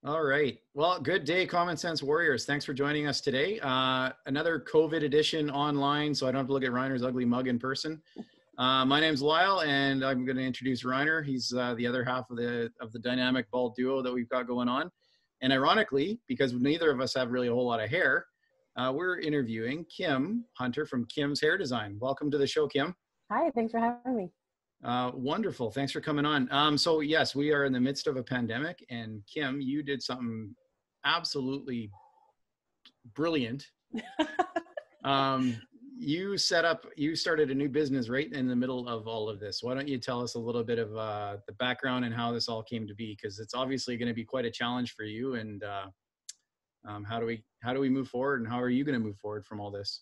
All right. Well, good day, Common Sense Warriors. Thanks for joining us today. Another COVID edition online, so I don't have to look at Reiner's ugly mug in person. My name's Lyle, and I'm going to introduce Reiner. He's the other half of the dynamic bald duo that we've got going on. And ironically, because neither of us have really a whole lot of hair, we're interviewing Kymm Hunter from Kymm's Hair Design. Welcome to the show, Kymm. Hi, thanks for having me. Wonderful. Thanks for coming on. So yes, we are in the midst of a pandemic, and Kymm, you did something absolutely brilliant. You started a new business right in the middle of all of this. Why don't you tell us a little bit of the background and how this all came to be? Because it's obviously going to be quite a challenge for you. And how do we move forward, and how are you going to move forward from all this?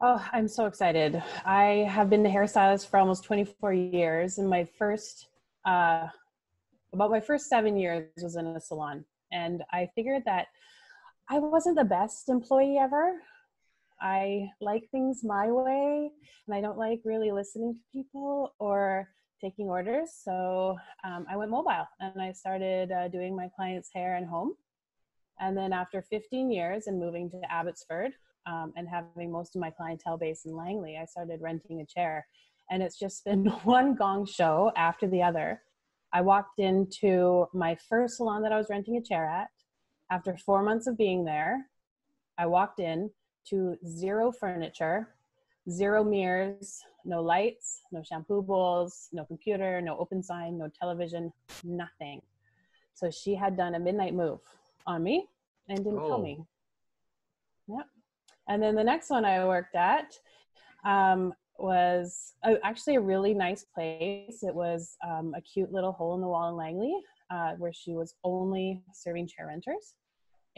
Oh, I'm so excited. I have been a hairstylist for almost 24 years, and about my first 7 years was in a salon. And I figured that I wasn't the best employee ever. I like things my way, and I don't like really listening to people or taking orders. So I went mobile, and I started doing my clients' hair and home. And then after 15 years and moving to Abbotsford, and having most of my clientele based in Langley, I started renting a chair. And it's just been one gong show after the other. I walked into my first salon that I was renting a chair at. After 4 months of being there, I walked in to zero furniture, zero mirrors, no lights, no shampoo bowls, no computer, no open sign, no television, nothing. So she had done a midnight move on me and didn't tell me. Yep. And then the next one I worked at was actually a really nice place. It was a cute little hole in the wall in Langley where she was only serving chair renters.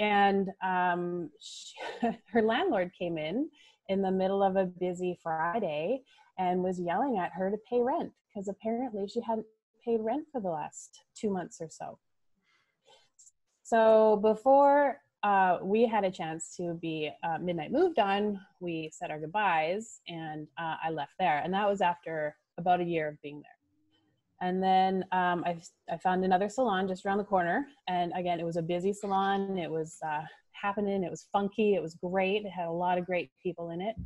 And her landlord came in the middle of a busy Friday and was yelling at her to pay rent, because apparently she hadn't paid rent for the last 2 months or so. So before we had a chance to be midnight moved on, we said our goodbyes, and I left there. And that was after about a year of being there. And then I found another salon just around the corner. And again, it was a busy salon. It was happening. It was funky. It was great. It had a lot of great people in it.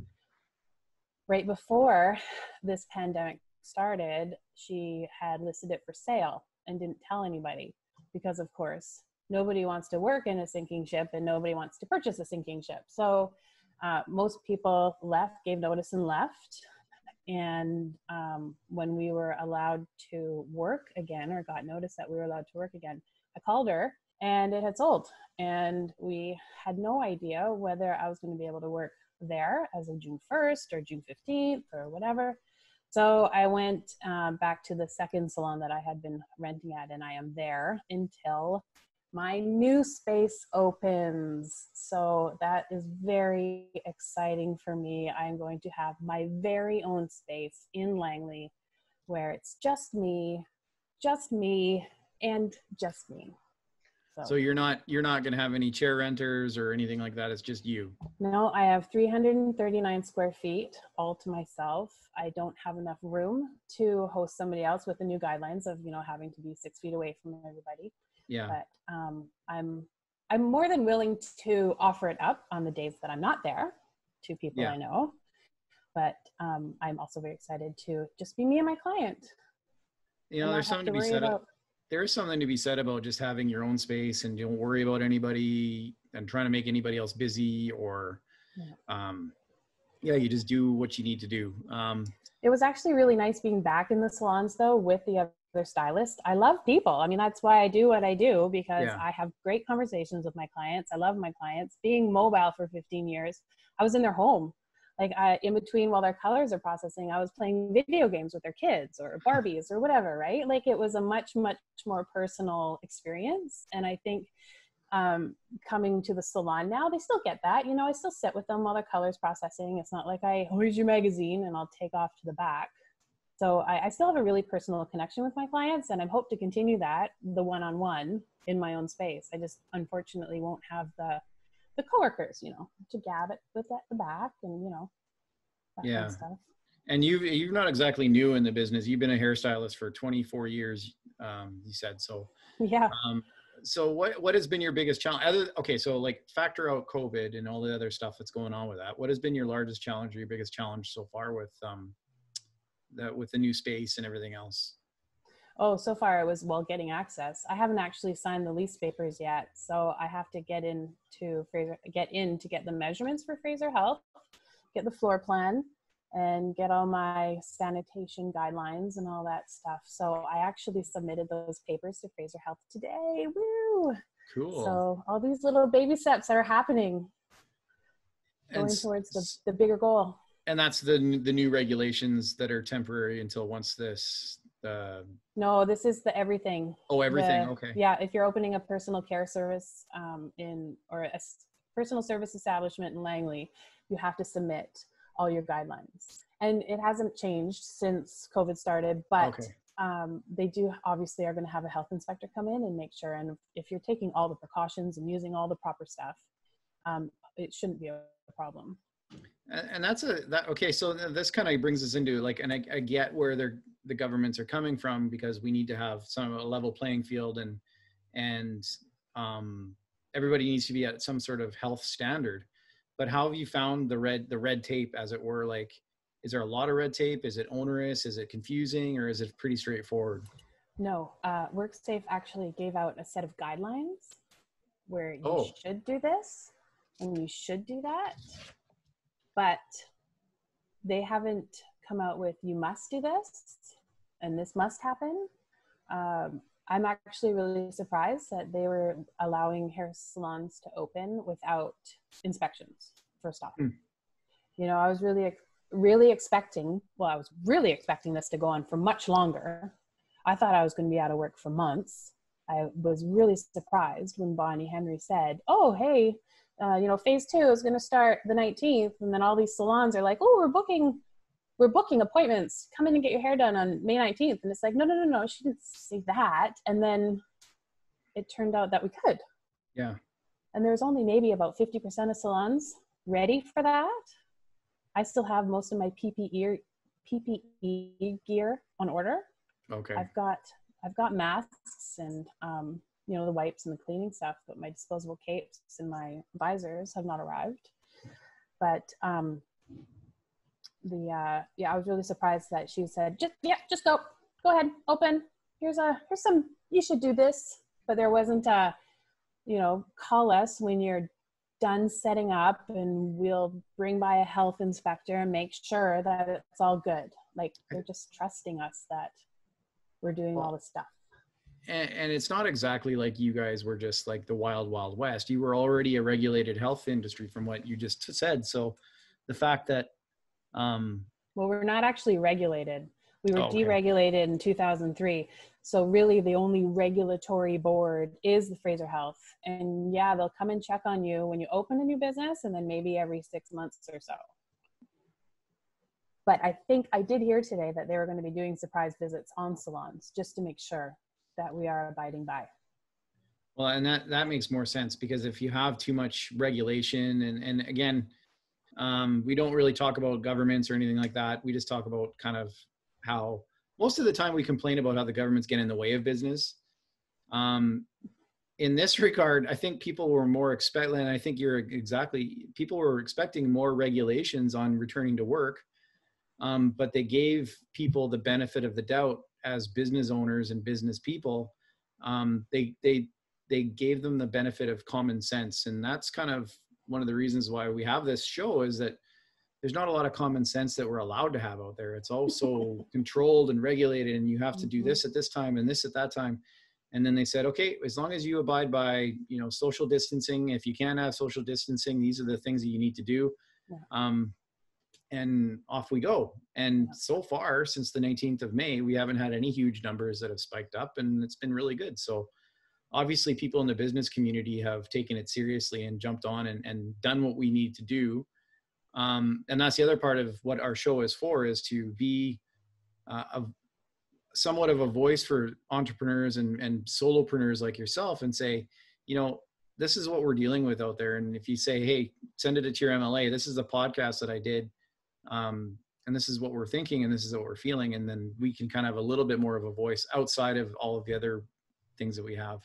Right before this pandemic started, she had listed it for sale and didn't tell anybody, because of course, nobody wants to work in a sinking ship, and nobody wants to purchase a sinking ship. So most people left, gave notice and left. And when we were allowed to work again, or got notice that we were allowed to work again, I called her, and it had sold. And we had no idea whether I was going to be able to work there as of June 1st or June 15th or whatever. So I went back to the second salon that I had been renting at, and I am there until my new space opens. So that is very exciting for me. I'm going to have my very own space in Langley where it's just me, and just me. So you're not going to have any chair renters or anything like that. It's just you. No, I have 339 square feet all to myself. I don't have enough room to host somebody else with the new guidelines of, having to be 6 feet away from everybody. Yeah. But I'm more than willing to offer it up on the days that I'm not there to people I know. But I'm also very excited to just be me and my client. There's something to be said. There is something to be said about just having your own space, and you don't worry about anybody and trying to make anybody else busy, or you just do what you need to do. It was actually really nice being back in the salons though with the other stylist. I love people. I mean, that's why I do what I do, because I have great conversations with my clients. I love my clients. Being mobile for 15 years, I was in their home. Like in between while their colors are processing, I was playing video games with their kids or Barbies or whatever, right? Like it was a much, much more personal experience. And I think coming to the salon now, they still get that. I still sit with them while their colors processing. It's not like here's your magazine and I'll take off to the back. So I still have a really personal connection with my clients, and I hope to continue that, the one-on-one in my own space. I just unfortunately won't have the coworkers, to gab it with at the back and, that kind of stuff. And you're not exactly new in the business. You've been a hairstylist for 24 years, you said. So yeah. So what has been your biggest challenge? Okay, so like factor out COVID and all the other stuff that's going on with that. What has been your largest challenge or your biggest challenge so far with with the new space and everything else? Oh, so far it was, well, getting access. I haven't actually signed the lease papers yet, so I have to get in to get the measurements for Fraser Health, get the floor plan, and get all my sanitation guidelines and all that stuff. So I actually submitted those papers to Fraser Health today. Woo! Cool. So all these little baby steps are happening, going towards the bigger goal. And that's the new regulations that are temporary until once this. No, this is the everything. Oh, everything. Okay. Yeah, if you're opening a personal care service or a personal service establishment in Langley, you have to submit all your guidelines. And it hasn't changed since COVID started, but okay. They do obviously are going to have a health inspector come in and make sure. And if you're taking all the precautions and using all the proper stuff, it shouldn't be a problem. And okay. So this kind of brings us into like, and I get where the governments are coming from, because we need to have a level playing field, and everybody needs to be at some sort of health standard. But how have you found the red tape, as it were? Like, is there a lot of red tape? Is it onerous? Is it confusing? Or is it pretty straightforward? No, WorkSafe actually gave out a set of guidelines where you should do this and you should do that. But they haven't come out with, you must do this and this must happen. I'm actually really surprised that they were allowing hair salons to open without inspections, first off. You know, I was really expecting this to go on for much longer. I thought I was going to be out of work for months. I was really surprised when Bonnie Henry said, oh, hey, phase 2 is going to start the 19th. And then all these salons are like, oh, we're booking appointments. Come in and get your hair done on May 19th. And it's like, no. She didn't say that. And then it turned out that we could. Yeah. And there's only maybe about 50% of salons ready for that. I still have most of my PPE gear on order. Okay. I've got masks and, the wipes and the cleaning stuff, but my disposable capes and my visors have not arrived. But, I was really surprised that she said, just go ahead, open. Here's some, you should do this. But there wasn't call us when you're done setting up and we'll bring by a health inspector and make sure that it's all good. Like, they're just trusting us that we're doing all the stuff. And it's not exactly like you guys were just like the wild, wild west. You were already a regulated health industry from what you just said. So the fact that, well, we're not actually regulated. We were deregulated in 2003. So really the only regulatory board is the Fraser Health. And yeah, they'll come and check on you when you open a new business, and then maybe every 6 months or so. But I think I did hear today that they were going to be doing surprise visits on salons just to make sure that we are abiding by. Well, and that makes more sense, because if you have too much regulation, and again, we don't really talk about governments or anything like that. We just talk about kind of how most of the time we complain about how the government's getting in the way of business. In this regard, I think people were more expecting, and I think people were expecting more regulations on returning to work. But they gave people the benefit of the doubt as business owners and business people. They gave them the benefit of common sense. And that's kind of one of the reasons why we have this show, is that there's not a lot of common sense that we're allowed to have out there. It's also controlled and regulated, and you have to do this at this time and this at that time. And then they said, okay, as long as you abide by, social distancing, if you can't have social distancing, these are the things that you need to do. Yeah. And off we go. And so far, since the 19th of May, we haven't had any huge numbers that have spiked up, and it's been really good. So obviously people in the business community have taken it seriously and jumped on and done what we need to do. And that's the other part of what our show is for, is to be somewhat of a voice for entrepreneurs and solopreneurs like yourself, and say, this is what we're dealing with out there. And if you say, hey, send it to your MLA, this is a podcast that I did. And this is what we're thinking, and this is what we're feeling. And then we can kind of have a little bit more of a voice outside of all of the other things that we have.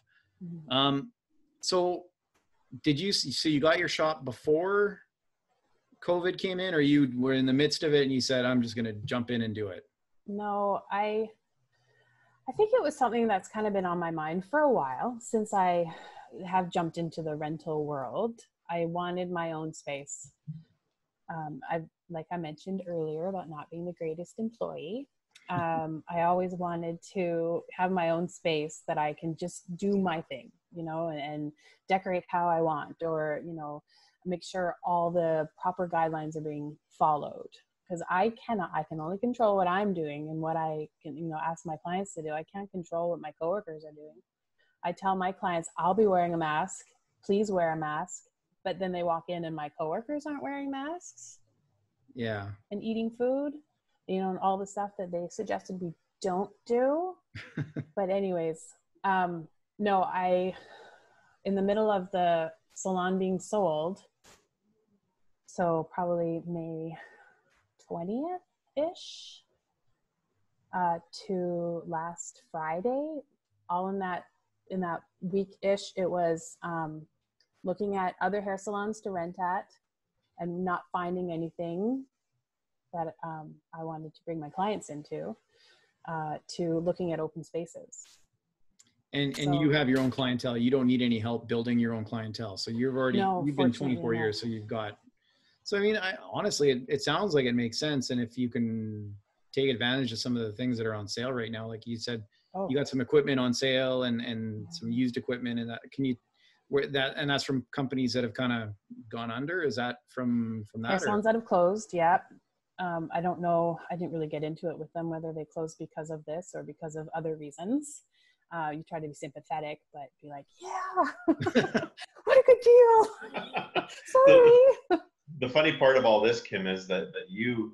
Um, so so you got your shop before COVID came in, or you were in the midst of it and you said, I'm just going to jump in and do it? No, I think it was something that's kind of been on my mind for a while since I have jumped into the rental world. I wanted my own space. Like I mentioned earlier about not being the greatest employee. I always wanted to have my own space that I can just do my thing, and decorate how I want, or, make sure all the proper guidelines are being followed. Because I can only control what I'm doing and what I can, ask my clients to do. I can't control what my coworkers are doing. I tell my clients, I'll be wearing a mask, please wear a mask. But then they walk in and my coworkers aren't wearing masks. Yeah. And eating food, and all the stuff that they suggested we don't do. But anyways, no, in the middle of the salon being sold, so probably May 20th-ish to last Friday, all in that week-ish, it was looking at other hair salons to rent at and not finding anything that I wanted to bring my clients into, to looking at open spaces. And you have your own clientele. You don't need any help building your own clientele. So you've been 24 years, so you've got, so I mean, honestly, it sounds like it makes sense. And if you can take advantage of some of the things that are on sale right now, like you said, you got some equipment on sale and some used equipment, and and that's from companies that have kind of gone under. Is that from that? Hair salons that have closed. Yeah. I don't know. I didn't really get into it with them, whether they closed because of this or because of other reasons. You try to be sympathetic, but be like, yeah, what a good deal. Sorry. The funny part of all this, Kym, is that you're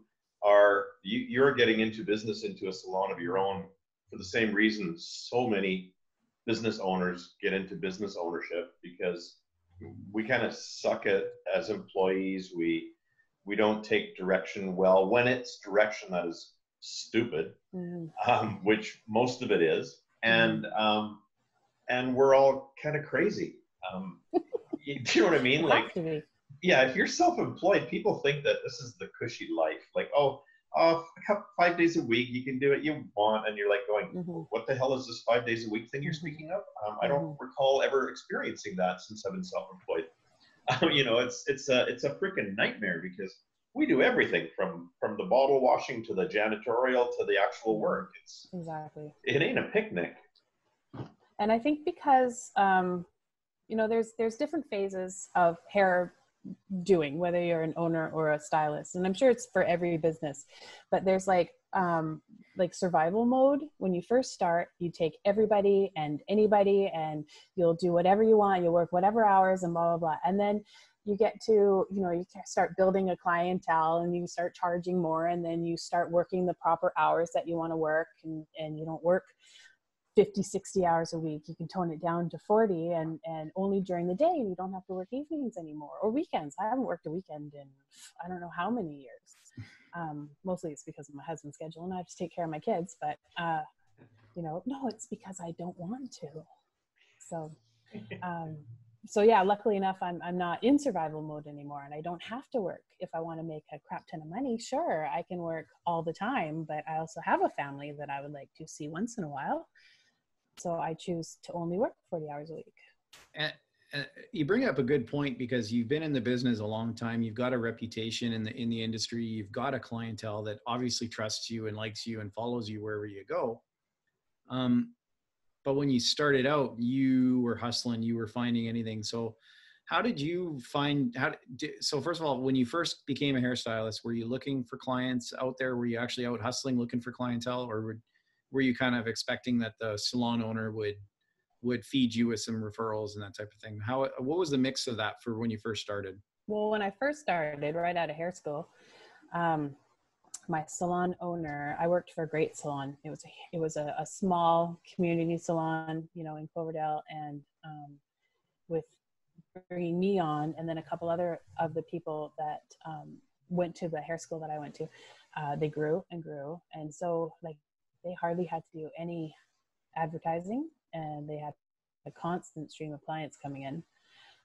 getting into business, into a salon of your own, for the same reason so many business owners get into business ownership, because we kind of suck at as employees. We don't take direction well, when it's direction that is stupid, which most of it is, and we're all kind of crazy. Do you know what I mean? Like, yeah, if you're self-employed, people think that this is the cushy life. Like, oh, 5 days a week, you can do what you want, and you're like going, what the hell is this 5 days a week thing you're speaking of? I don't recall ever experiencing that since I've been self-employed. It's a freaking nightmare, because we do everything from the bottle washing to the janitorial to the actual work. It ain't a picnic. And I think because there's different phases of hair doing, whether you're an owner or a stylist, and I'm sure it's for every business, but there's like survival mode. When you first start, you take everybody and anybody, and you'll do whatever you want, you'll work whatever hours and blah blah blah, and then you get to, you start building a clientele, and you start charging more, and then you start working the proper hours that you want to work, and you don't work 50, 60 hours a week. You can tone it down to 40, and only during the day. You don't have to work evenings anymore, or weekends. I haven't worked a weekend in I don't know how many years. Mostly it's because of my husband's schedule, and I have to take care of my kids, but no, it's because I don't want to. So yeah, luckily enough, I'm not in survival mode anymore, and I don't have to work. If I want to make a crap ton of money, sure, I can work all the time, but I also have a family that I would like to see once in a while. So I choose to only work 40 hours a week. And you bring up a good point, because you've been in the business a long time. You've got a reputation in the industry. You've got a clientele that obviously trusts you and likes you and follows you wherever you go. But when you started out, you were hustling, you were finding anything. So how did you find, so first of all, when you first became a hairstylist, were you looking for clients out there? Were you actually out hustling, looking for clientele, or were you kind of expecting that the salon owner would feed you with some referrals and that type of thing? What was the mix of that for when you first started? Well, when I first started right out of hair school, my salon owner, I worked for a great salon. It was a small community salon, in Cloverdale, and with bringing me on, and then a couple other of the people that went to the hair school that I went to, they grew and grew, and so like they hardly had to do any advertising, and they had a constant stream of clients coming in.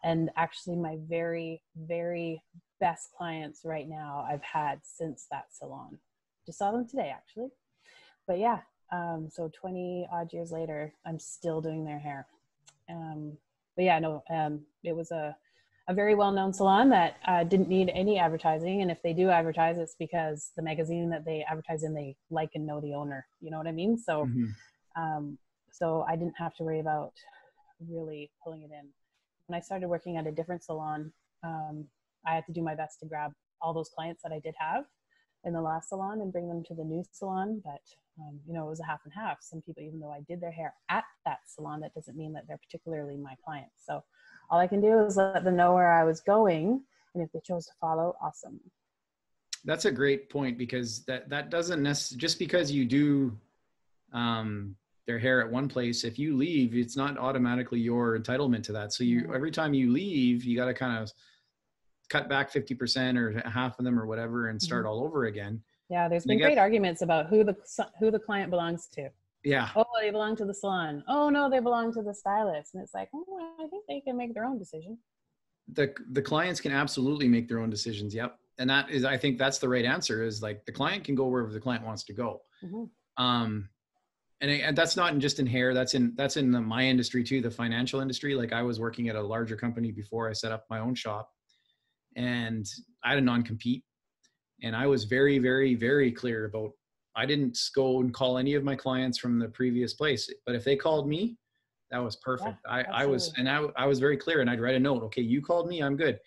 And actually my very, very best clients right now I've had since that salon. Just saw them today, actually. But yeah, so 20 odd years later, I'm still doing their hair. But yeah, no, it was a very well-known salon that didn't need any advertising. And if they do advertise, it's because the magazine that they advertise in, they like and know the owner. You know what I mean? So, so I didn't have to worry about really pulling it in. When I started working at a different salon, I had to do my best to grab all those clients that I did have in the last salon and bring them to the new salon. But, you know, it was a half and half. Some people, even though I did their hair at that salon, that doesn't mean that they're particularly my clients. So all I can do is let them know where I was going. And if they chose to follow, awesome. That's a great point, because that doesn't necessarily, just because you do their hair at one place, if you leave, it's not automatically your entitlement to that. So you, every time you leave, you got to kind of cut back 50% or half of them or whatever and start all over again. Yeah, there's been great arguments about who the client belongs to. Yeah. Oh, they belong to the salon. Oh no, they belong to the stylist. And it's like, oh, I think they can make their own decision. The clients can absolutely make their own decisions. Yep. And that is, I think that's the right answer, is like the client can go wherever the client wants to go. And that's not just in hair, that's in my industry too, the financial industry. Like I was working at a larger company before I set up my own shop, and I had a non-compete, and I was very, very, very clear about, I didn't go and call any of my clients from the previous place, but if they called me, that was perfect. Yeah, I was very clear, and I'd write a note. Okay, you called me, I'm good.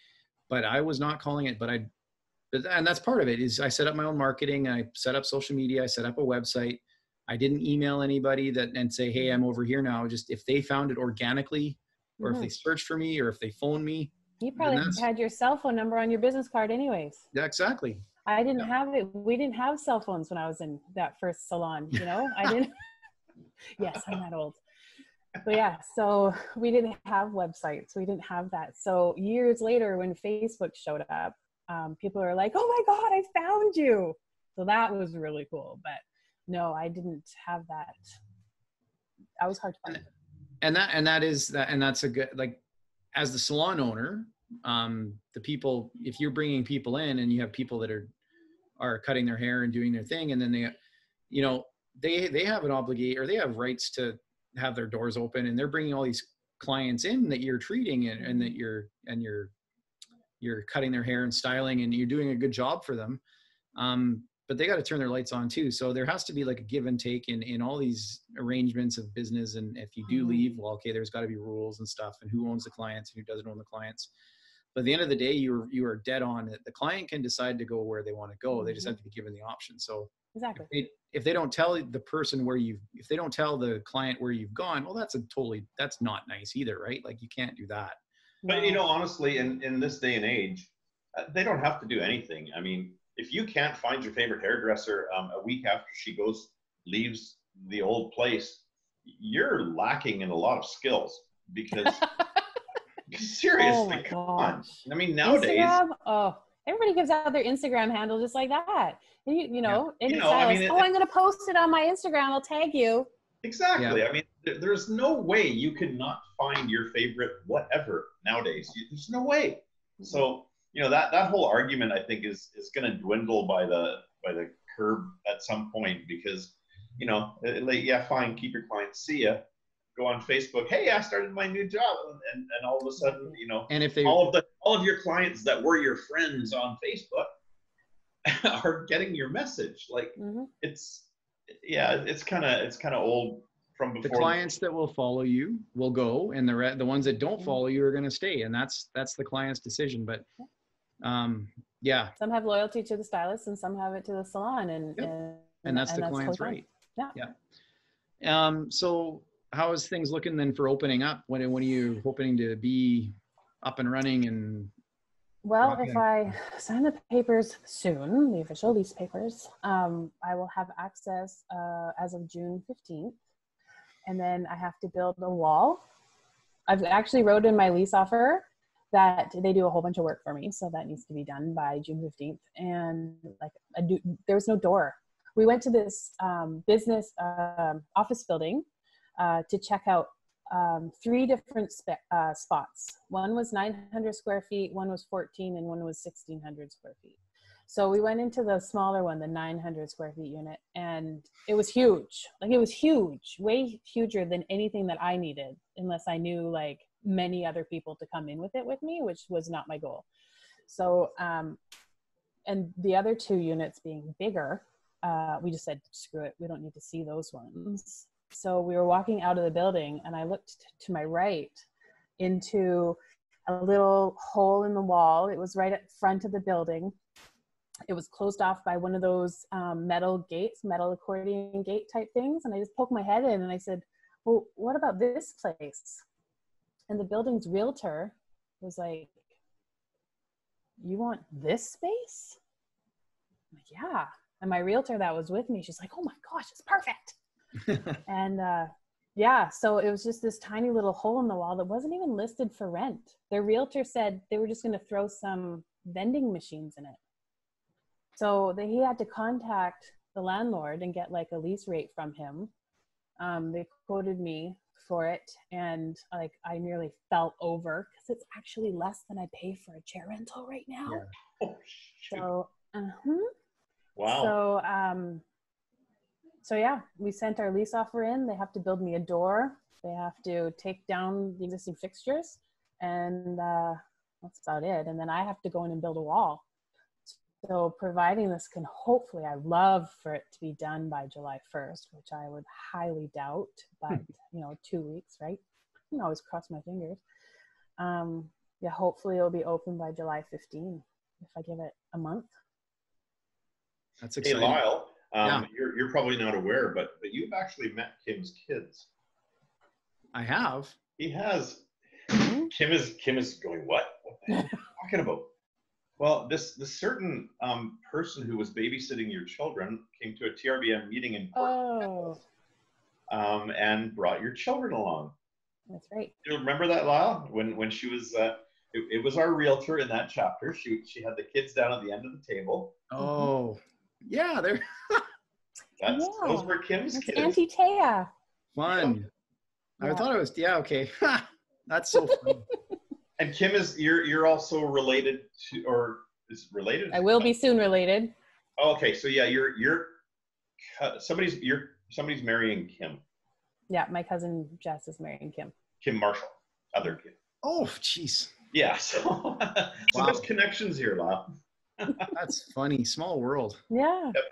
But I was not calling it, and that's part of it, is I set up my own marketing. I set up social media. I set up a website. I didn't email anybody and say, hey, I'm over here now. Just if they found it organically, or if they searched for me, or if they phoned me. You probably had your cell phone number on your business card anyways. Yeah, exactly. I didn't have it. We didn't have cell phones when I was in that first salon, you know, I didn't. Yes, I'm that old. But yeah, so we didn't have websites. We didn't have that. So years later, when Facebook showed up, people are like, oh my God, I found you. So that was really cool. But no, I didn't have that. I was hard to find. And that's a good, like, as the salon owner, the people, if you're bringing people in and you have people that are cutting their hair and doing their thing, and then they, you know, they have an obligation, or they have rights to have their doors open, and they're bringing all these clients in that you're treating, and that you're cutting their hair and styling, and you're doing a good job for them. But they got to turn their lights on too. So there has to be like a give and take in all these arrangements of business. And if you do leave, well, okay, there's got to be rules and stuff, and who owns the clients and who doesn't own the clients. But at the end of the day, you are dead on it. The client can decide to go where they want to go. They just have to be given the option. So exactly. If they don't tell the person if they don't tell the client where you've gone, well, that's not nice either, right? Like you can't do that. But you know, honestly, in this day and age, they don't have to do anything. I mean, if you can't find your favorite hairdresser a week after she leaves the old place, you're lacking in a lot of skills, because seriously, come on. I mean, nowadays, Instagram? Everybody gives out their Instagram handle just like that. And you know, any stylist, I'm going to post it on my Instagram. I'll tag you. Exactly. Yeah. I mean, there's no way you could not find your favorite whatever nowadays. There's no way. So, you know, that whole argument, I think, is going to dwindle by the curb at some point, because, you know, like, yeah, fine, keep your clients, see ya. Go on Facebook, hey, I started my new job, and all of a sudden, you know, and if all of your clients that were your friends on Facebook are getting your message. Like it's kind of old from before. The clients that will follow you will go, and the ones that don't follow you are going to stay, and that's the client's decision. But yeah, some have loyalty to the stylist, and some have it to the salon, and that's the client's right. Yeah. So how is things looking then for opening up? When are you hoping to be up and running? And well, if I sign the papers soon, the official lease papers, I will have access as of June 15th. And then I have to build a wall. I've actually wrote in my lease offer that they do a whole bunch of work for me. So that needs to be done by June 15th. And like there was no door. We went to this business office building to check out three different spots. One was 900 square feet, one was 14, and one was 1,600 square feet. So we went into the smaller one, the 900 square feet unit, and it was huge. Like, it was huge, way huger than anything that I needed, unless I knew like many other people to come in with it with me, which was not my goal. So, and the other two units being bigger, we just said, screw it, we don't need to see those ones. So we were walking out of the building, and I looked to my right into a little hole in the wall. It was right at the front of the building. It was closed off by one of those metal gates, metal accordion gate type things. And I just poked my head in and I said, well, what about this place? And the building's realtor was like, you want this space? I'm like, yeah. And my realtor that was with me, she's like, oh my gosh, it's perfect. And yeah, so it was just this tiny little hole in the wall that wasn't even listed for rent. Their realtor said they were just going to throw some vending machines in it. So he had to contact the landlord and get like a lease rate from him. They quoted me for it, and like I nearly fell over because it's actually less than I pay for a chair rental right now. Yeah. Oh, shoot. So, wow. So yeah, we sent our lease offer in. They have to build me a door. They have to take down the existing fixtures, and that's about it. And then I have to go in and build a wall. So providing this can hopefully, I'd love for it to be done by July 1st, which I would highly doubt, but 2 weeks, right? You can always cross my fingers. Yeah, hopefully it'll be open by July 15 if I give it a month. That's exciting. Hey, Lyle, yeah. you're probably not aware, but you've actually met Kymms Kids. I have. He has. Kymm is going, what? What the hell are you talking about? Well, this certain person who was babysitting your children came to a TRBM meeting in Port and brought your children along. That's right. Do you remember that, Lyle? When she was, it was our realtor in that chapter. She had the kids down at the end of the table. Oh, yeah, they're those were Kymms Kids. Auntie Taya. Fun. Yeah. I thought it was, yeah, okay. That's so fun. And Kymm you're also related to, or is related? I will be soon related. Oh, okay, so yeah, somebody's marrying Kymm. Yeah, my cousin Jess is marrying Kymm. Kymm Marshall, other kid. Oh, jeez. Yeah, so there's connections here, Lyle. That's funny. Small world. Yeah. Yep.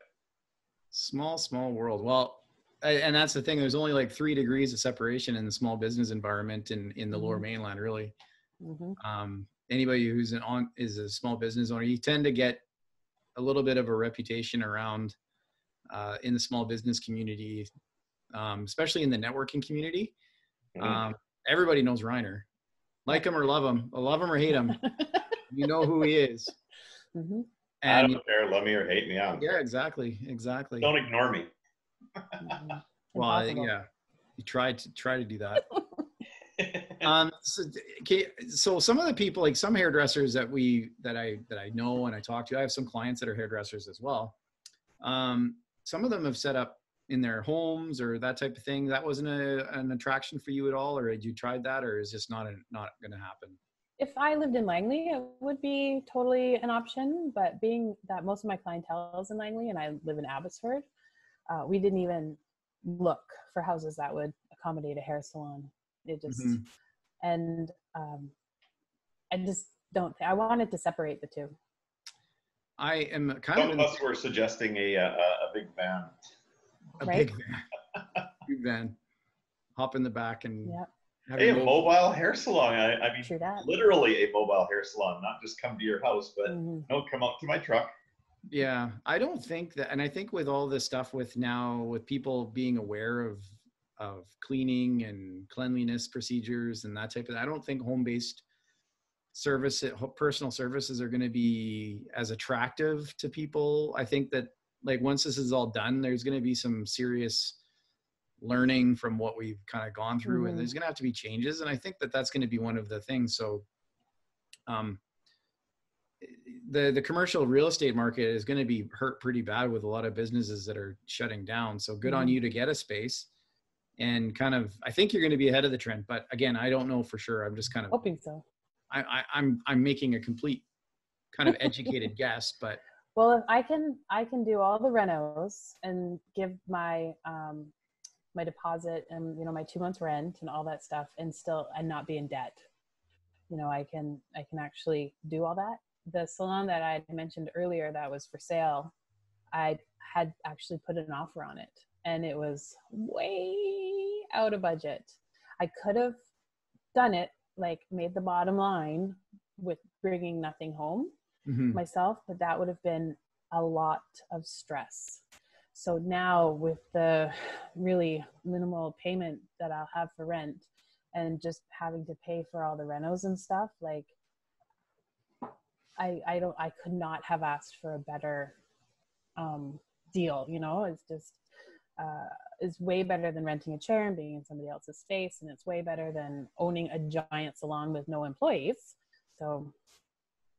Small world. Well, and that's the thing. There's only like 3 degrees of separation in the small business environment in the Lower Mainland, really. Anybody who's is a small business owner, you tend to get a little bit of a reputation around in the small business community, especially in the networking community. Everybody knows Reiner. Like him or love him or hate him, you know who he is. And I don't care, love me or hate me. Yeah, exactly. Don't ignore me. Well, yeah, you try to do that. So some of the people, like some hairdressers that I know and I talk to, I have some clients that are hairdressers as well. Some of them have set up in their homes or that type of thing. That wasn't an attraction for you at all, or had you tried that, or is this not going to happen? If I lived in Langley, it would be totally an option. But being that most of my clientele is in Langley and I live in Abbotsford, we didn't even look for houses that would accommodate a hair salon. It just, and I just don't, I wanted to separate the two. I am kind Some of us were suggesting a big van. Big van. Hop in the back and a mobile hair salon. I mean, literally a mobile hair salon, not just come to your house, but no, come up to my truck. Yeah, I don't think that, and I think with all this stuff with people being aware of cleaning and cleanliness procedures and that type of, I don't think home-based personal services are going to be as attractive to people. I think that like once this is all done, there's going to be some serious learning from what we've kind of gone through, and there's going to have to be changes. And I think that that's going to be one of the things. So, the commercial real estate market is going to be hurt pretty bad with a lot of businesses that are shutting down. So good on you to get a space and kind of, I think you're going to be ahead of the trend, but again, I don't know for sure. I'm just kind of hoping so. I'm making a complete kind of educated guess, but well, if I can do all the renos and give my my deposit and, you know, my 2 months rent and all that stuff and not be in debt. You know, I can actually do all that. The salon that I mentioned earlier that was for sale, I had actually put an offer on it, and it was way out of budget. I could have done it, like made the bottom line with bringing nothing home myself, but that would have been a lot of stress. So now with the really minimal payment that I'll have for rent and just having to pay for all the renos and stuff, like I could not have asked for a better deal, you know. It's just is way better than renting a chair and being in somebody else's space, and it's way better than owning a giant salon with no employees. So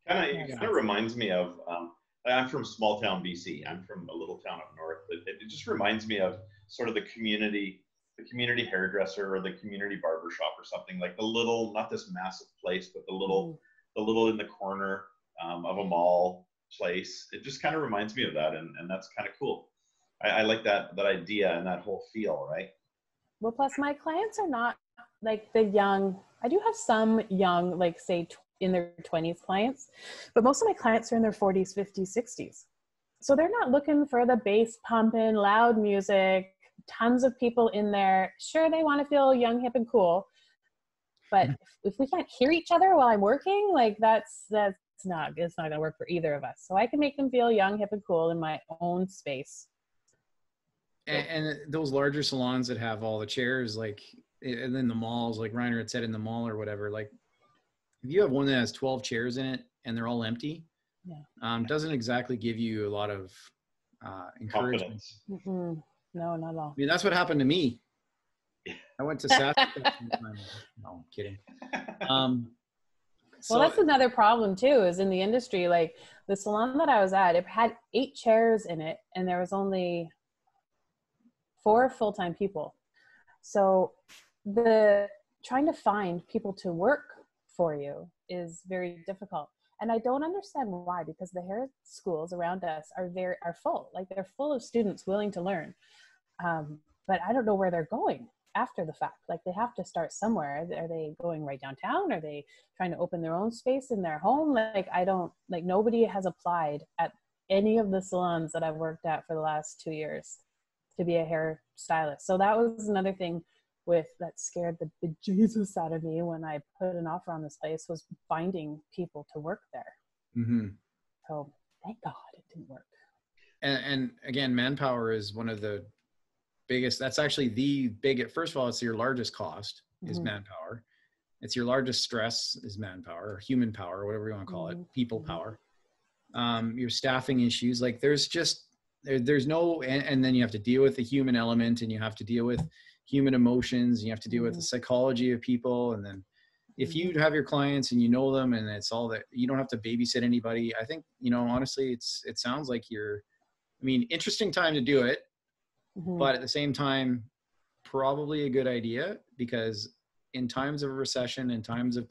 kind of reminds me of I'm from small town BC. I'm from a little town up north. It just reminds me of sort of the community hairdresser or the community barber shop or something, like the little, not this massive place, but the little in the corner of a mall place. It just kind of reminds me of that, and that's kind of cool. I like that idea and that whole feel, right? Well, plus my clients are not like the young. I do have some young, like say in their 20s clients, but most of my clients are in their 40s, 50s, 60s. So they're not looking for the bass pumping, loud music, tons of people in there. Sure, they want to feel young, hip, and cool, but if we can't hear each other while I'm working, like it's not going to work for either of us. So I can make them feel young, hip, and cool in my own space. And those larger salons that have all the chairs, like, and then the malls, like Reiner had said, in the mall or whatever, like if you have one that has 12 chairs in it and they're all empty, doesn't exactly give you a lot of encouragement. No, not at all. I mean, that's what happened to me. I went to Saskatchewan. No, I'm kidding. Well, that's another problem too, is in the industry, like the salon that I was at, it had 8 chairs in it and there was only 4 full-time people. So trying to find people to work for you is very difficult. And I don't understand why, because the hair schools around us are full. Like they're full of students willing to learn. But I don't know where they're going after the fact. Like they have to start somewhere. Are they going right downtown? Are they trying to open their own space in their home? Like nobody has applied at any of the salons that I've worked at for the last 2 years to be a hair stylist. So that was another thing that scared the bejesus out of me when I put an offer on this place, was finding people to work there. So thank God it didn't work. And again, manpower is one of the biggest. That's actually the biggest. First of all, it's your largest cost is manpower. It's your largest stress is manpower, or human power, whatever you want to call it, people power. Your staffing issues, like there's no, and then you have to deal with the human element, and you have to deal with human emotions, and you have to deal with the psychology of people. And then if you have your clients and you know them, and it's all that, you don't have to babysit anybody. I think, you know, honestly, it sounds like interesting time to do it, but at the same time, probably a good idea, because in times of recession, in times of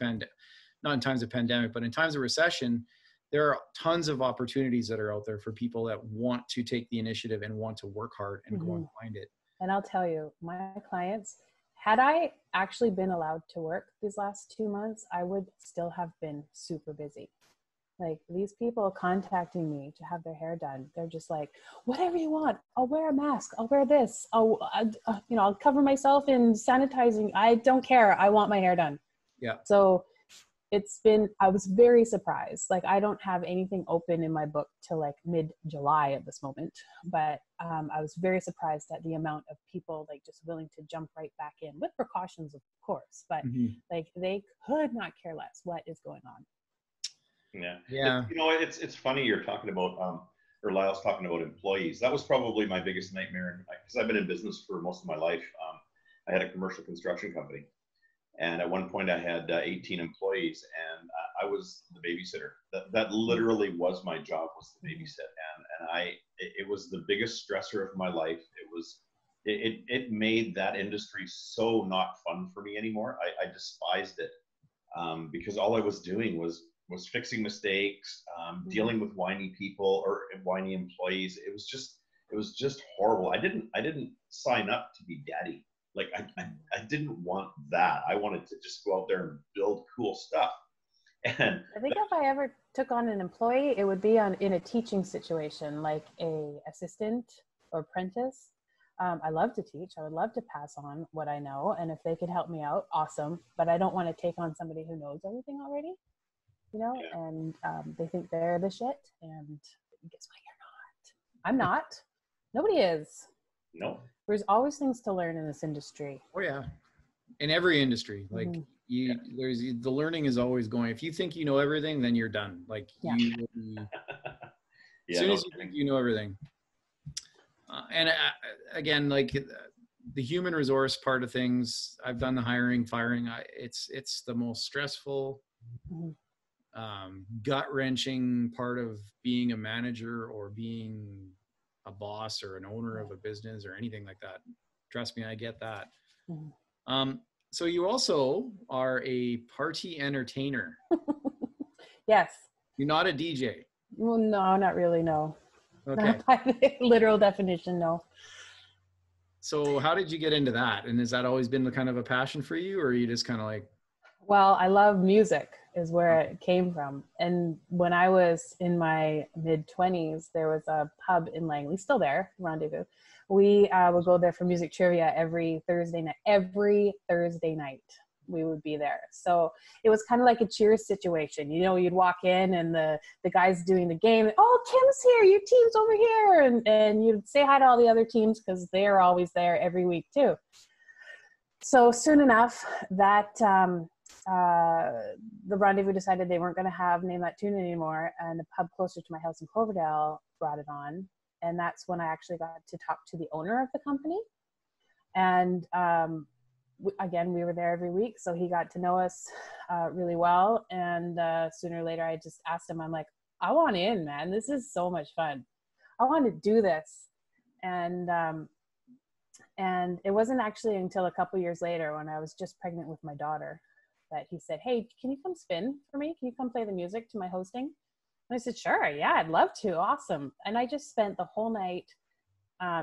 not in times of pandemic, but in times of recession, there are tons of opportunities that are out there for people that want to take the initiative and want to work hard and go and find it. And I'll tell you, my clients, had I actually been allowed to work these last 2 months, I would still have been super busy. Like these people contacting me to have their hair done, they're just like, whatever you want, I'll wear a mask, I'll wear this, I'll cover myself in sanitizing. I don't care. I want my hair done. Yeah. So I was very surprised. Like I don't have anything open in my book till like mid-July at this moment, but I was very surprised at the amount of people like just willing to jump right back in, with precautions, of course, but like they could not care less what is going on. Yeah. You know, it's funny you're talking about, or Lyle's talking about employees. That was probably my biggest nightmare, because I've been in business for most of my life. I had a commercial construction company. And at one point I had 18 employees, and I was the babysitter. That literally was my job, was to babysit. And it was the biggest stressor of my life. it made that industry so not fun for me anymore. I despised it, because all I was doing was fixing mistakes, dealing with whiny people or whiny employees. It was just horrible. I didn't sign up to be daddy. Like I didn't want that. I wanted to just go out there and build cool stuff. And I think if I ever took on an employee, it would be in a teaching situation, like a assistant or apprentice. I love to teach. I would love to pass on what I know. And if they could help me out, awesome. But I don't want to take on somebody who knows everything already, you know, yeah. and they think they're the shit. And guess what? You're not. I'm not. Nobody is. No. There's always things to learn in this industry. Oh yeah. In every industry, like Yeah. there's the learning is always going. If you think you know everything, then you're done. Like you will be, as soon as you think you know everything. And again, like the human resource part of things, I've done the hiring, firing. It's the most stressful, gut-wrenching part of being a manager or being a boss or an owner of a business or anything like that. Trust me, I get that. So you also are a party entertainer. Yes. You're not a DJ. Well, no, not really. No. Okay. Not by the literal definition. No. So how did you get into that? And has that always been the kind of a passion for you, or are you just kind of like? Well, I love music is where it came from. And when I was in my mid-20s, there was a pub in Langley, still there, Rendezvous. We would go there for music trivia every Thursday night. Every Thursday night we would be there. So it was kind of like a Cheers situation. You know, you'd walk in and the guys doing the game, oh, Kymm's here, your team's over here. And you'd say hi to all the other teams because they're always there every week too. So soon enough that the Rendezvous decided they weren't going to have Name That Tune anymore, and the pub closer to my house in Cloverdale brought it on. And that's when I actually got to talk to the owner of the company. And again, we were there every week, so he got to know us really well. And sooner or later, I just asked him, I'm like, I want in, man. This is so much fun. I want to do this. And it wasn't actually until a couple years later when I was just pregnant with my daughter that he said, hey, can you come spin for me? Can you come play the music to my hosting? And I said, sure, yeah, I'd love to. Awesome. And I just spent the whole night,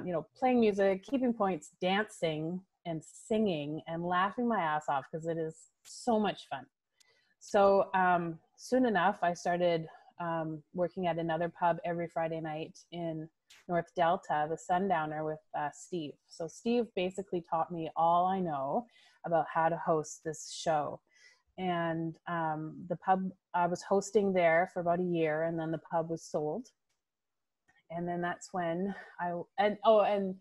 you know, playing music, keeping points, dancing and singing and laughing my ass off because it is so much fun. So soon enough, I started working at another pub every Friday night in North Delta, the Sundowner, with Steve. So Steve basically taught me all I know about how to host this show. And the pub, I was hosting there for about a year, and then the pub was sold. And then that's when and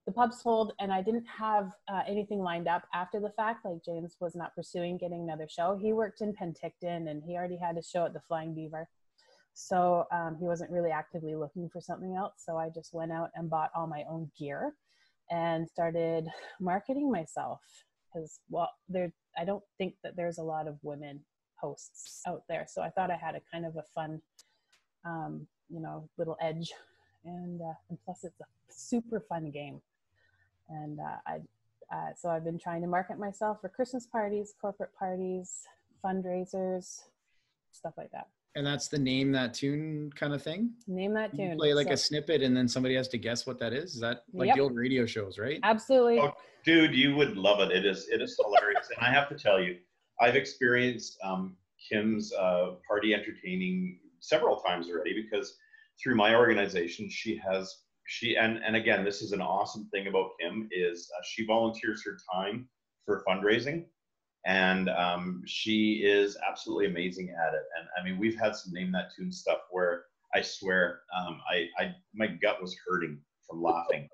the pub sold, and I didn't have anything lined up after the fact. Like, James was not pursuing getting another show. He worked in Penticton, and he already had a show at the Flying Beaver. So he wasn't really actively looking for something else. So I just went out and bought all my own gear and started marketing myself. Because, well, I don't think that there's a lot of women hosts out there. So I thought I had a kind of a fun, you know, little edge. And plus it's a super fun game. And so I've been trying to market myself for Christmas parties, corporate parties, fundraisers, stuff like that. And that's the Name That Tune kind of thing? Name That Tune. You play like a snippet and then somebody has to guess what that is? Is that like the old radio shows, right? Absolutely. Oh, dude, you would love it. It is hilarious. And I have to tell you, I've experienced Kymm's party entertaining several times already, because through my organization, and again, this is an awesome thing about Kymm, is she volunteers her time for fundraising. And she is absolutely amazing at it. And I mean, we've had some Name That Tune stuff where I swear my gut was hurting from laughing.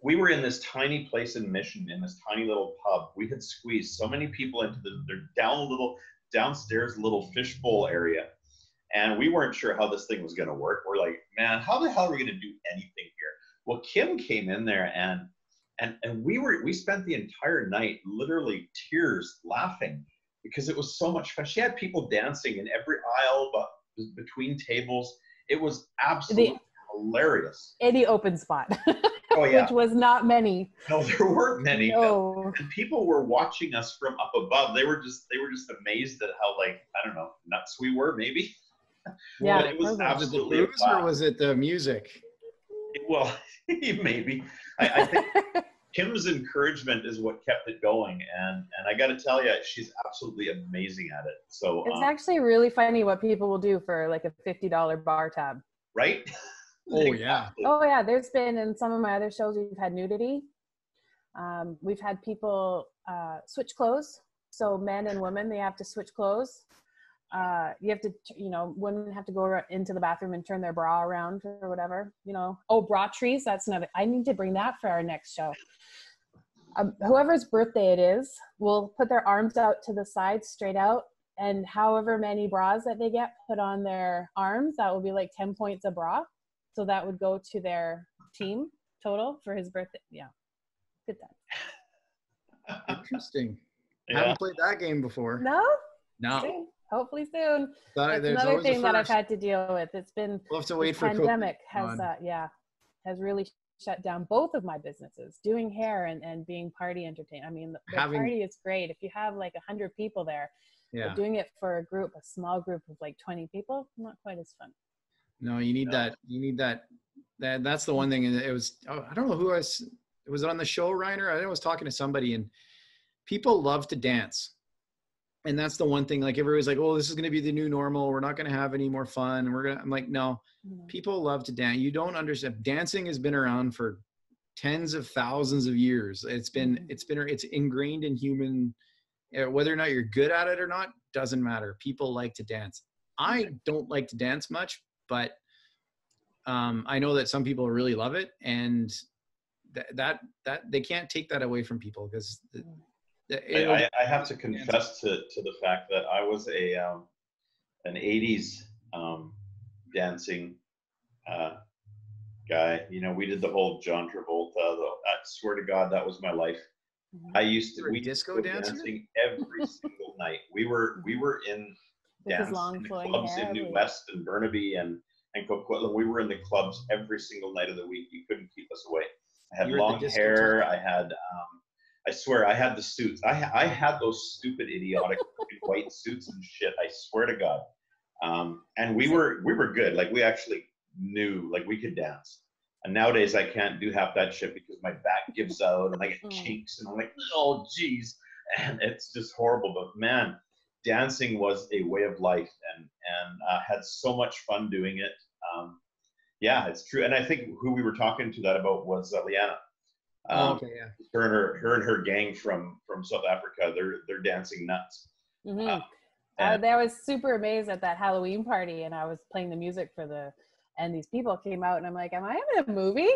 We were in this tiny place in Mission, in this tiny little pub. We had squeezed so many people into their downstairs little fishbowl area. And we weren't sure how this thing was going to work. We're like, man, how the hell are we going to do anything here? Well, Kymm came in there and we spent the entire night literally tears laughing because it was so much fun. She had people dancing in every aisle, but between tables. It was absolutely hilarious. Any open spot. Oh yeah. Which was not many. No, there weren't many. No. And people were watching us from up above. They were just amazed at how, like, I don't know, nuts we were, maybe. Yeah, But it was totally. absolutely Was it the booze or was it the music? well, maybe. I think Kim's encouragement is what kept it going, and I got to tell you, she's absolutely amazing at it. So it's actually really funny what people will do for like a $50 bar tab. right? Oh yeah. Oh yeah, there's been in some of my other shows we've had nudity. We've had people switch clothes. So men and women, they have to switch clothes. You have to, women have to go into the bathroom and turn their bra around or whatever, Oh, bra trees. That's another. I need to bring that for our next show. Whoever's birthday it is will put their arms out to the side, straight out, and however many bras that they get put on their arms, that will be like 10 points a bra. So that would go to their team total for his birthday. Yeah. Good time. Interesting. Yeah. Haven't played that game before. No? No. Soon. Hopefully soon. There's That's another always a thing that I've first. had to deal with. It's been We'll have to wait this for pandemic COVID has really shut down both of my businesses, doing hair and being party entertained. I mean, the party is great. If you have like 100 people there, Yeah. but doing it for a small group of like 20 people, not quite as fun. No, you need that. You need that. That's the one thing. And it was, I don't know who was it on the show, Reiner? I was talking to somebody, and people love to dance. And that's the one thing, like everybody's like, oh, this is going to be the new normal. We're not going to have any more fun. I'm like, no, people love to dance. You don't understand. Dancing has been around for tens of thousands of years. It's ingrained in human, whether or not you're good at it or not, doesn't matter. People like to dance. I don't like to dance much, but I know that some people really love it, and that they can't take that away from people, because I have to confess to the fact that I was an 80s dancing guy. We did the whole John Travolta. I swear to God, that was my life. We disco dancing every single night. We were in dance in the clubs in New West and Burnaby and Coquitlam. We were in the clubs every single night of the week. You couldn't keep us away. I had long hair. I had I swear I had the suits. I had those stupid idiotic white suits and shit. I swear to God. And we were good. Like, we actually knew, like, we could dance. And nowadays I can't do half that shit because my back gives out and I get kinks and I'm like, oh geez, and it's just horrible. But man, dancing was a way of life, and had so much fun doing it. Yeah, it's true. And I think who we were talking to that about was Liana. Okay, yeah. Her and her gang from South Africa. They're dancing nuts. Mm-hmm. I was super amazed at that Halloween party, and I was playing the music and these people came out, and I'm like, am I in a movie?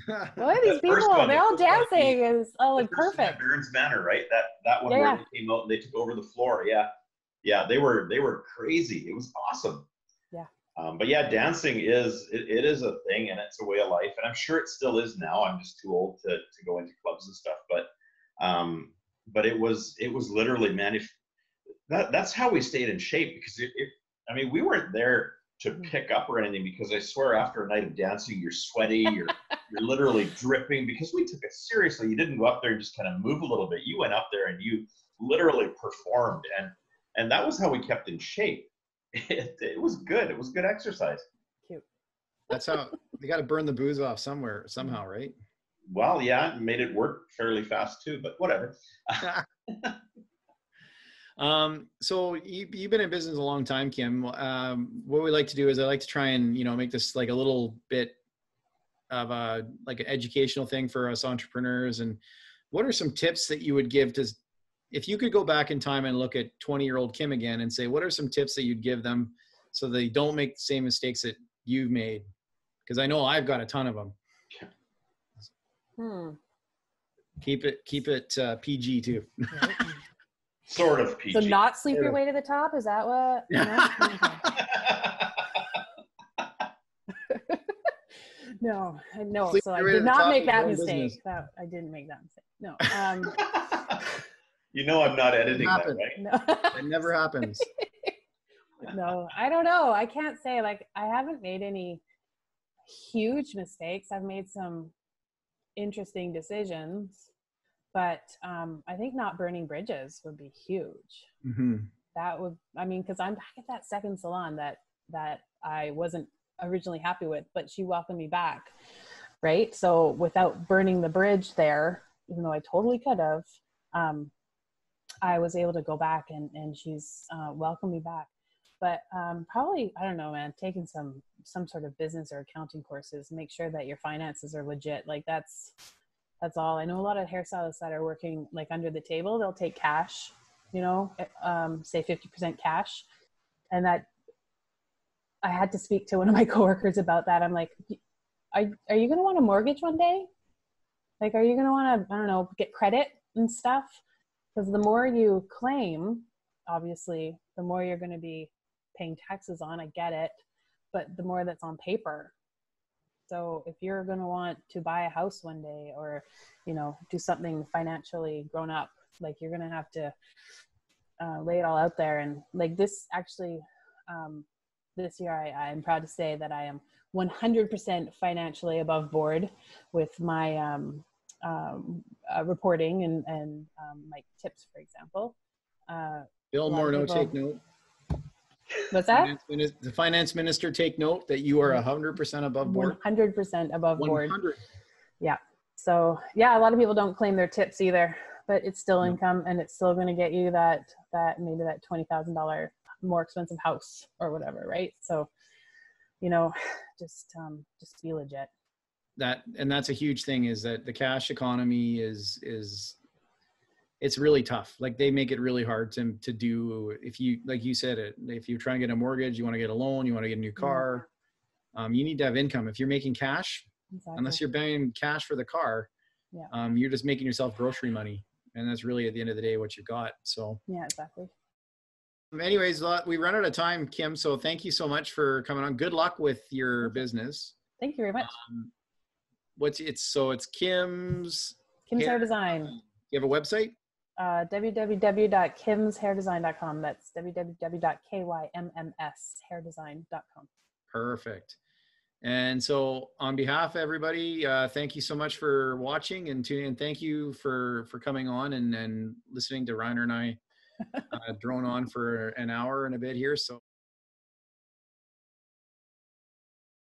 What are these people? They're all dancing. It's like perfect. Burns Manor, right? That one where they came out and they took over the floor. Yeah, they were crazy. It was awesome. Yeah. But yeah, dancing is a thing, and it's a way of life, and I'm sure it still is now. I'm just too old to go into clubs and stuff. But it was literally, man. That's how we stayed in shape, because we weren't there to pick up or anything, because I swear after a night of dancing, you're sweaty, you're literally dripping, because we took it seriously. You didn't go up there and just kind of move a little bit. You went up there and you literally performed, and that was how we kept in shape. It was good. It was good exercise. Cute. That's how they got to burn the booze off somehow, right? Well, yeah, it made it work fairly fast too, but whatever. So you've been in business a long time, Kymm. What we like to do is I like to try and, make this like a little bit of like an educational thing for us entrepreneurs. And what are some tips that you would give if you could go back in time and look at 20-year-old Kymm again and say, what are some tips that you'd give them so they don't make the same mistakes that you've made? Because I know I've got a ton of them. Keep it PG too. Sort of PG. So not sleep your way to the top? Is that what? No. No. So I did not make that mistake. I didn't make that mistake. No. I'm not editing that, right? No. It never happens. No, I don't know. I can't say, like, I haven't made any huge mistakes. I've made some interesting decisions, but I think not burning bridges would be huge. Mm-hmm. That would, I mean, because I'm back at that second salon that I wasn't originally happy with, but she welcomed me back, right? So without burning the bridge there, even though I totally could have, I was able to go back and she's welcomed me back. But probably, I don't know, man, taking some sort of business or accounting courses, make sure that your finances are legit. Like that's all. I know a lot of hairstylists that are working like under the table, they'll take cash, you know, say 50% cash. And that I had to speak to one of my coworkers about that. I'm like, are you going to want a mortgage one day? Like, are you going to want to, I don't know, get credit and stuff? Because the more you claim, obviously, the more you're going to be paying taxes on. I get it. But the more that's on paper. So if you're going to want to buy a house one day or, you know, do something financially grown up, like you're going to have to lay it all out there. And like this actually, this year, I'm proud to say that I am 100% financially above board with my reporting and my tips, for example. Bill Morneau, take note. What's that? The finance minister, take note that you are 100% above board. 100% above board. 100. Yeah. So yeah, a lot of people don't claim their tips either, but it's still income and it's still going to get you that maybe that $20,000 more expensive house or whatever, right? So, you know, just be legit. That's a huge thing, is that the cash economy is it's really tough. Like they make it really hard to do. If you, like you said, if you try and get a mortgage, you want to get a loan, you want to get a new car, you need to have income. If you're making cash, unless you're paying cash for the car, you're just making yourself grocery money. And that's really at the end of the day what you got. So yeah, exactly. Anyways, we run out of time, Kym. So thank you so much for coming on. Good luck with your business. Thank you very much. It's Kymms Hair Design. You have a website? www.kymmshairdesign.com. That's www.kymmshairdesign.com. Perfect. And so on behalf of everybody, thank you so much for watching and tuning in. Thank you for coming on and listening to Reiner and I drone on for an hour and a bit here. So